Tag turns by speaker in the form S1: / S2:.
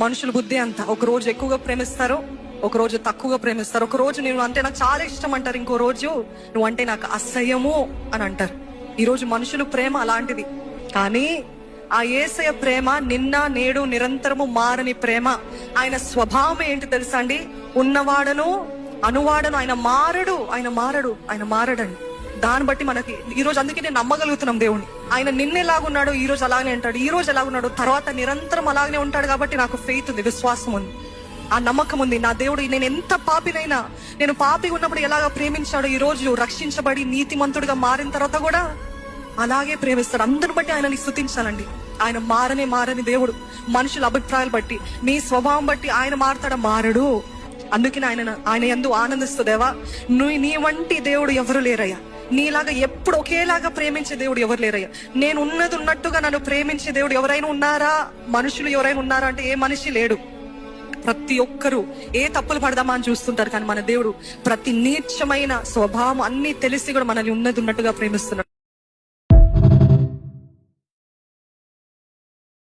S1: మనుషుల బుద్ధి అంత. ఒక రోజు ఎక్కువగా ప్రేమిస్తారు, ఒక రోజు తక్కువగా ప్రేమిస్తారు. ఒక రోజు నువ్వు అంటే నాకు చాలా ఇష్టం అంటారు, ఇంకో రోజు నువ్వు అంటే నాకు అసహ్యము అని అంటారు. ఈ రోజు మనుషులు ప్రేమ అలాంటిది. కానీ ఆ యేసయ్య ప్రేమ నిన్న నేడు నిరంతరము మారని ప్రేమ. ఆయన స్వభావం ఏంటి తెలుసా అండి? ఉన్నవాడను అనువాడను. ఆయన మారడండి. దాన్ని బట్టి మనకి ఈ రోజు అందుకే నేను నమ్మగలుగుతున్నాం దేవుని. ఆయన నిన్న ఎలాగున్నాడు ఈ రోజు అలాగే ఉంటాడు, ఈ రోజు ఎలాగున్నాడు తర్వాత నిరంతరం అలాగనే ఉంటాడు. కాబట్టి నాకు ఫెయిత్ ఉంది, విశ్వాసం ఉంది, ఆ నమ్మకం ఉంది. నా దేవుడు నేను ఎంత పాపినైనా, నేను పాపిగా ఉన్నప్పుడు ఎలాగ ప్రేమించాడు, ఈ రోజు రక్షించబడి నీతిమంతుడిగా మారిన తర్వాత కూడా అలాగే ప్రేమిస్తాడు. అందరిని బట్టి ఆయనని స్తుతించాలండి. ఆయన మారని దేవుడు. మనుషుల అభిప్రాయాలు బట్టి, నీ స్వభావం బట్టి ఆయన మారడు. అందుకని ఆయన యందు ఆనందిస్తూ, దేవా నీ వంటి దేవుడు ఎవరు లేరయ్యా, నీలాగా ఎప్పుడు ఒకేలాగా ప్రేమించే దేవుడు ఎవరు లేరయ్యా. నేను ఉన్నది ఉన్నట్టుగా నన్ను ప్రేమించే దేవుడు ఎవరైనా ఉన్నారా? మనుషులు ఎవరైనా ఉన్నారా అంటే ఏ మనిషి లేడు. ప్రతి ఒక్కరూ ఏ తప్పులు పడదామా అని చూస్తుంటారు. కానీ మన దేవుడు ప్రతి నీచమైన స్వభావం అన్ని తెలిసి కూడా మనల్ని ఉన్నది ఉన్నట్టుగా ప్రేమిస్తున్నాడు.